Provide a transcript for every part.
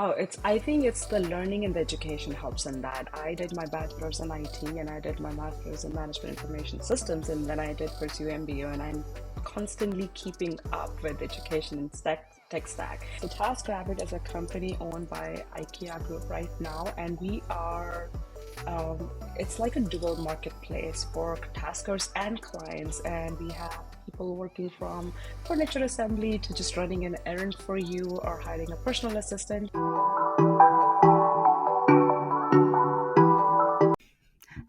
I think it's the learning and the education helps in that. I did my bachelor's in IT and I did my master's in management information systems, and then I did pursue MBA, and I'm constantly keeping up with education and tech stack. So Taskrabbit is a company owned by IKEA Group right now, and we are it's like a dual marketplace for taskers and clients, and we have people working from furniture assembly to just running an errand for you or hiring a personal assistant.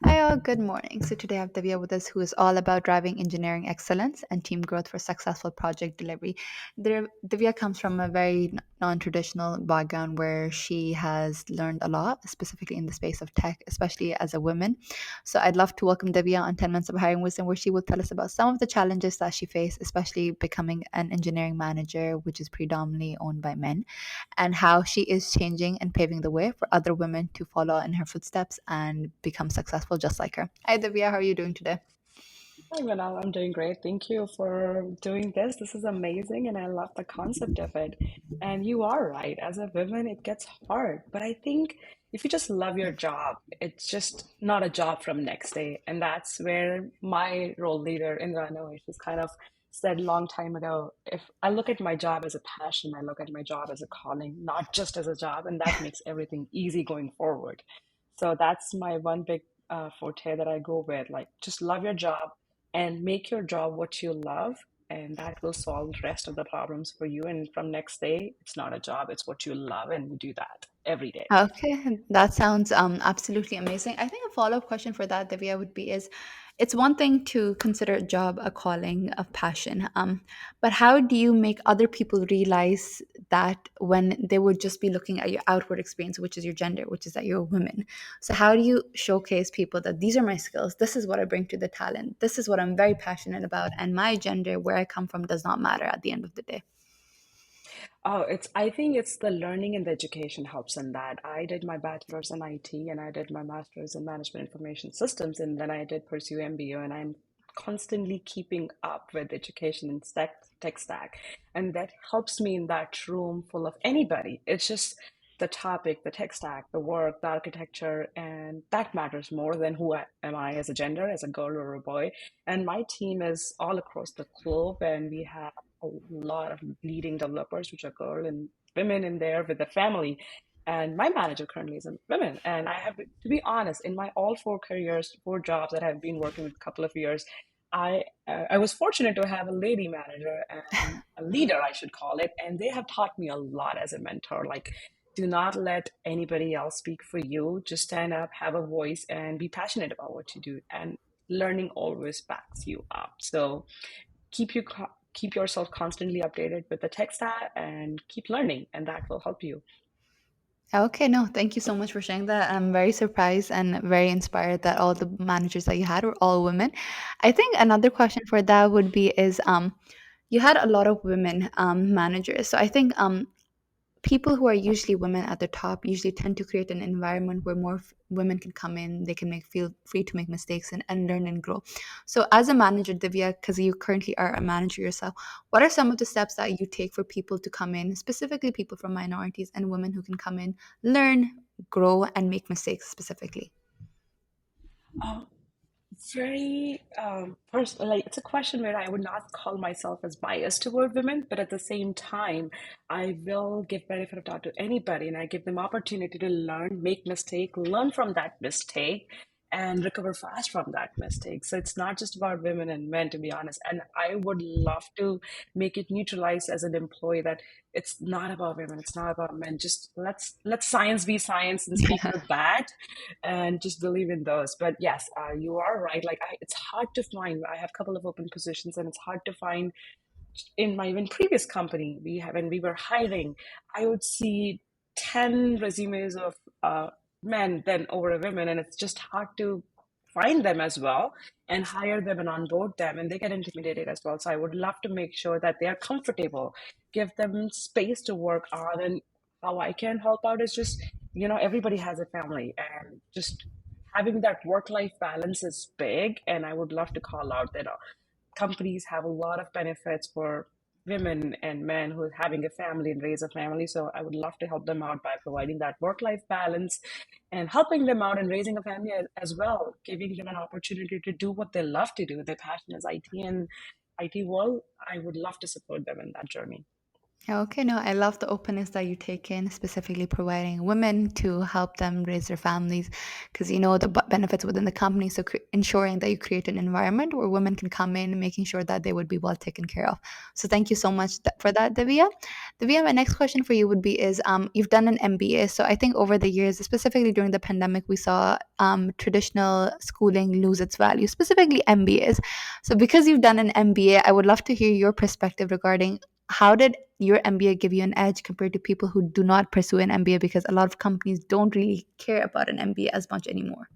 Hi, all. Good morning. So, today I have Divya with us, who is all about driving engineering excellence and team growth for successful project delivery. Divya comes from a very non traditional background where she has learned a lot, specifically in the space of tech, especially as a woman. So, I'd love to welcome Divya on 10 Minutes of Hiring Wisdom, where she will tell us about some of the challenges that she faced, especially becoming an engineering manager, which is predominantly owned by men, and how she is changing and paving the way for other women to follow in her footsteps and become successful just like her. Hi, Divya. How are you doing today? Hi, Manal. I'm doing great. Thank you for doing this. This is amazing, and I love the concept of it. And you are right. As a woman, it gets hard. But I think if you just love your job, it's just not a job from next day. And that's where my role leader, Indra Noesh, has kind of said a long time ago, if I look at my job as a passion, I look at my job as a calling, not just as a job, and that makes everything easy going forward. So that's my one big forte that I go with. Like, just love your job and make your job what you love, and that will solve the rest of the problems for you. And from next day, it's not a job, it's what you love, and you do that every day. Okay, that sounds absolutely amazing. I think a follow-up question for that, Divya, would be is it's one thing to consider a job a calling of passion, but how do you make other people realize that when they would just be looking at your outward experience, which is your gender, which is that you're a woman? So how do you showcase people that these are my skills, this is what I bring to the talent, this is what I'm very passionate about, and my gender, where I come from, does not matter at the end of the day? I think it's the learning and the education helps in that. I did my bachelor's in IT and I did my master's in management information systems, and then I did pursue MBA, and I'm constantly keeping up with education and tech stack. And that helps me in that room full of anybody. It's just the topic, the tech stack, the work, the architecture, and that matters more than am I as a gender, as a girl or a boy. And my team is all across the globe, and we have a lot of leading developers, which are girl and women in there with the family. And my manager currently is a woman. And I have to be honest, in my all four careers, four jobs that I've been working with a couple of years, I was fortunate to have a lady manager and a leader, I should call it, and they have taught me a lot as a mentor. Like, do not let anybody else speak for you. Just stand up, have a voice, and be passionate about what you do. And learning always backs you up. So keep yourself constantly updated with the tech stack and keep learning, and that will help you. Okay, no, thank you so much for sharing that. I'm very surprised and very inspired that all the managers that you had were all women. I think another question for that would be is you had a lot of women managers. So I think people who are usually women at the top usually tend to create an environment where more women can come in, they can make feel free to make mistakes and learn and grow. So as a manager, Divya, because you currently are a manager yourself, what are some of the steps that you take for people to come in, specifically people from minorities and women who can come in, learn, grow, and make mistakes specifically? Um, Very personal. Like, it's a question where I would not call myself as biased toward women, but at the same time, I will give benefit of doubt to anybody, and I give them opportunity to learn, make mistake, learn from that mistake, and recover fast from that mistake. So it's not just about women and men, to be honest. And I would love to make it neutralized as an employee that it's not about women, it's not about men. Just let science be science and speak with that, and just believe in those. But yes, you are right. Like, it's hard to find. I have a couple of open positions, and it's hard to find. In my even previous company, when we were hiring, I would see 10 resumes of men than over a women, and it's just hard to find them as well and hire them and onboard them, and they get intimidated as well. So I would love to make sure that they are comfortable, give them space to work on. And how I can help out is just, everybody has a family, and just having that work-life balance is big. And I would love to call out that companies have a lot of benefits for women and men who are having a family and raise a family. So I would love to help them out by providing that work-life balance and helping them out and raising a family as well, giving them an opportunity to do what they love to do. Their passion is IT and IT world. I would love to support them in that journey. Okay, no, I love the openness that you take in, specifically providing women to help them raise their families, because you know the benefits within the company. So ensuring that you create an environment where women can come in, making sure that they would be well taken care of. So thank you so much for that, Divya. Divya, my next question for you would be: is you've done an MBA, so I think over the years, specifically during the pandemic, we saw traditional schooling lose its value, specifically MBAs. So because you've done an MBA, I would love to hear your perspective regarding how did your MBA give you an edge compared to people who do not pursue an MBA, because a lot of companies don't really care about an MBA as much anymore.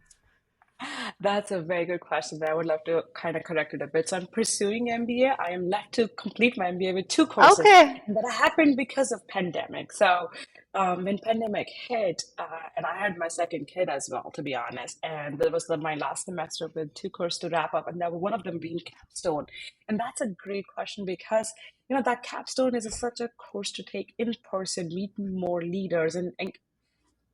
That's a very good question that I would love to kind of correct it a bit. So I'm pursuing MBA. I am left to complete my MBA with two courses, Okay. and that happened because of pandemic. So when pandemic hit, and I had my second kid as well, to be honest, and there was my last semester with two courses to wrap up, and that one of them being capstone. And that's a great question because that capstone is such a course to take in person, meet more leaders, and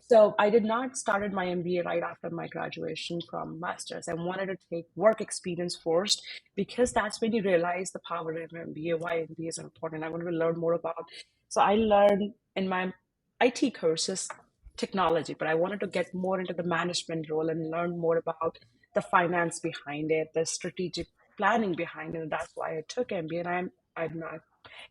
so I did not started my MBA right after my graduation from master's. I wanted to take work experience first because that's when you realize the power of MBA, why MBA is important. I wanted to learn more about. So I learned in my IT courses technology, but I wanted to get more into the management role and learn more about the finance behind it, the strategic planning behind it. And that's why I took MBA. And I'm not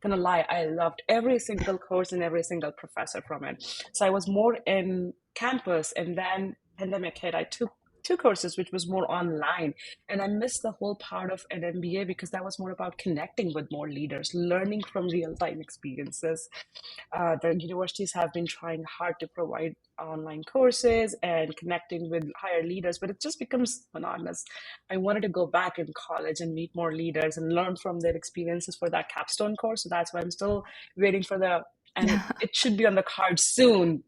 gonna lie, I loved every single course and every single professor from it. So I was more in campus, and then pandemic hit. I took two courses, which was more online, and I missed the whole part of an MBA because that was more about connecting with more leaders, learning from real time experiences. The universities have been trying hard to provide online courses and connecting with higher leaders, but it just becomes monotonous. I wanted to go back in college and meet more leaders and learn from their experiences for that capstone course. So that's why I'm still waiting for and it should be on the card soon.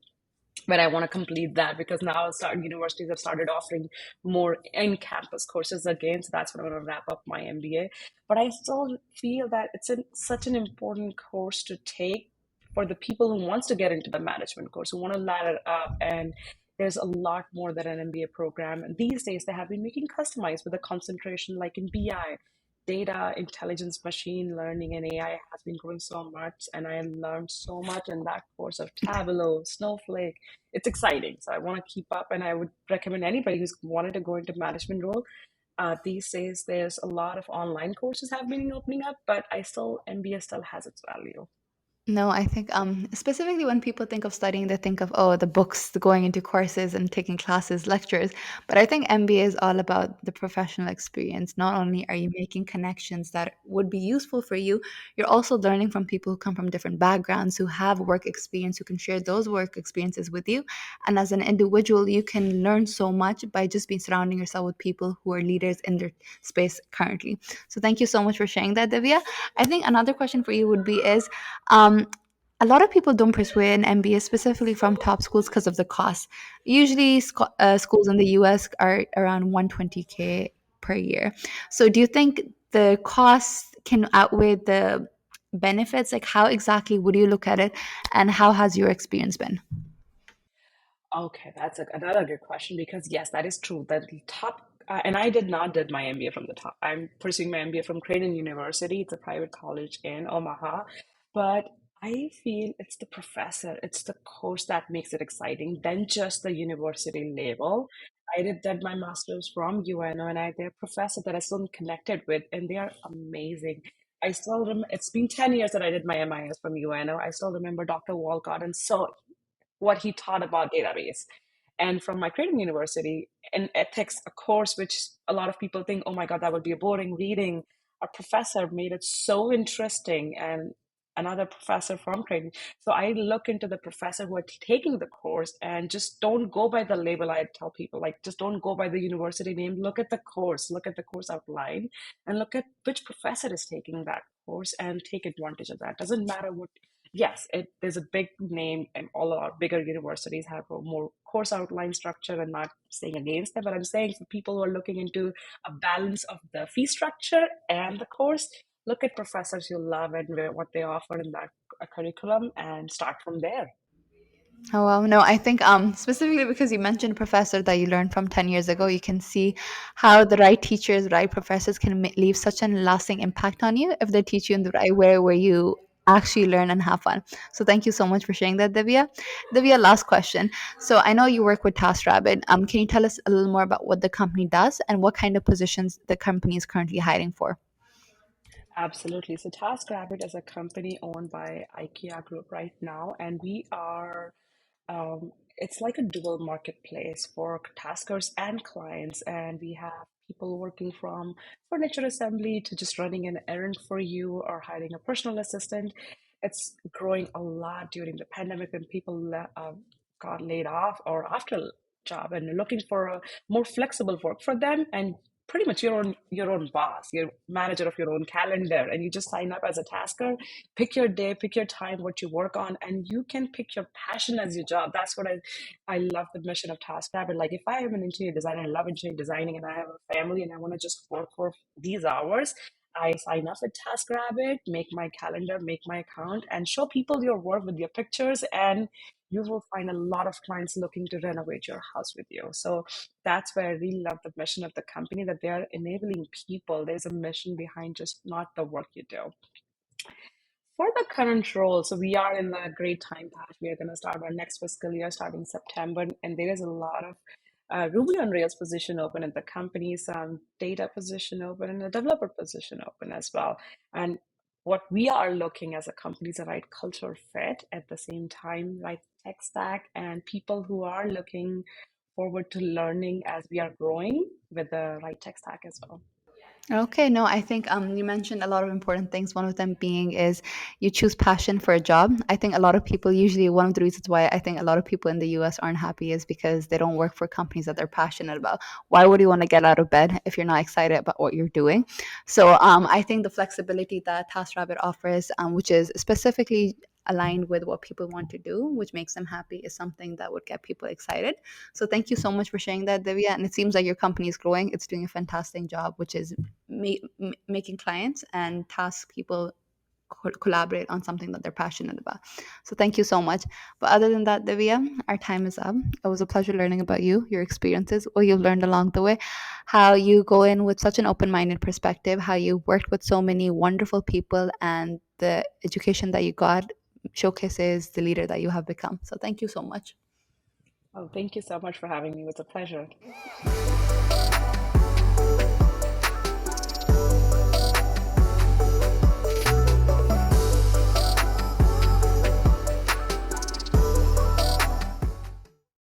But I want to complete that because now universities have started offering more in-campus courses again. So that's when I'm going to wrap up my MBA. But I still feel that such an important course to take for the people who wants to get into the management course, who want to ladder up. And there's a lot more than an MBA program. And these days they have been making customized with a concentration like in BI. Data intelligence, machine learning, and AI has been growing so much, and I learned so much in that course of Tableau, Snowflake. It's exciting. So I want to keep up, and I would recommend anybody who's wanted to go into management role. These days, there's a lot of online courses have been opening up, but MBA still has its value. No, I think specifically when people think of studying, they think of, oh, the books, the going into courses and taking classes, lectures. But I think MBA is all about the professional experience. Not only are you making connections that would be useful for you, you're also learning from people who come from different backgrounds, who have work experience, who can share those work experiences with you. And as an individual, you can learn so much by just being surrounding yourself with people who are leaders in their space currently. So thank you so much for sharing that, Divya. I think another question for you would be is, a lot of people don't pursue an MBA specifically from top schools because of the cost. Usually, schools in the US are around 120K per year. So, do you think the cost can outweigh the benefits? Like, how exactly would you look at it, and how has your experience been? Okay, that's another good question because yes, that is true. That the top, and I did not did my MBA from the top. I'm pursuing my MBA from Creighton University. It's a private college in Omaha, but I feel it's the professor, it's the course that makes it exciting than just the university label. I did my master's from UNO, and they're professor that I still connected with, and they are amazing. I still remember, it's been 10 years that I did my MIS from UNO. I still remember Dr. Walcott, and so what he taught about database. And from my Creighton University in ethics, a course which a lot of people think, oh my God, that would be a boring reading. Our professor made it so interesting, and another professor from Creighton. So I look into the professor who are taking the course and just don't go by the label. I tell people, like, just don't go by the university name. Look at the course, look at the course outline, and look at which professor is taking that course and take advantage of that. Doesn't matter what. Yes, there's a big name, and all our bigger universities have a more course outline structure. And not saying against them, but I'm saying for people who are looking into a balance of the fee structure and the course, look at professors you love and what they offer in that curriculum and start from there. Oh well, no, I think specifically because you mentioned professor that you learned from 10 years ago, you can see how the right teachers, right professors can leave such a lasting impact on you if they teach you in the right way where you actually learn and have fun. So thank you so much for sharing that, Divya. Divya, last question. So I know you work with Taskrabbit. Can you tell us a little more about what the company does and what kind of positions the company is currently hiring for? Absolutely. So TaskRabbit is a company owned by IKEA Group right now, and we are it's like a dual marketplace for taskers and clients. And we have people working from furniture assembly to just running an errand for you or hiring a personal assistant. It's growing a lot during the pandemic when people got laid off or after job and looking for a more flexible work for them, and pretty much your own boss, your manager of your own calendar, and you just sign up as a tasker, pick your day, pick your time, what you work on, and you can pick your passion as your job. That's what I love the mission of TaskRabbit. Like if I am an interior designer, I love interior designing, and I have a family, and I want to just work for these hours, I sign up with TaskRabbit, make my calendar, make my account, and show people your work with your pictures, and you will find a lot of clients looking to renovate your house with you. So that's where I really love the mission of the company, that they are enabling people. There's a mission behind just not the work you do. For the current role, so we are in a great time patch. We are going to start our next fiscal year starting September, and there is a lot of Ruby on Rails position open at the company, some data position open, and a developer position open as well. And what we are looking as a company is a right culture fit, at the same time, right tech stack, and people who are looking forward to learning as we are growing with the right tech stack as well. Okay, no, I think you mentioned a lot of important things. One of them being is you choose passion for a job. I think a lot of people usually one of the reasons why I think a lot of people in the US aren't happy is because they don't work for companies that they're passionate about. Why would you want to get out of bed if you're not excited about what you're doing? So I think the flexibility that TaskRabbit offers, which is specifically aligned with what people want to do, which makes them happy, is something that would get people excited. So thank you so much for sharing that, Divya. And it seems like your company is growing. It's doing a fantastic job, which is making clients and task people collaborate on something that they're passionate about. So thank you so much. But other than that, Divya, our time is up. It was a pleasure learning about you, your experiences, what you've learned along the way, how you go in with such an open-minded perspective, how you worked with so many wonderful people, and the education that you got showcases the leader that you have become. So thank you so much. Oh, thank you so much for having me. It was a pleasure.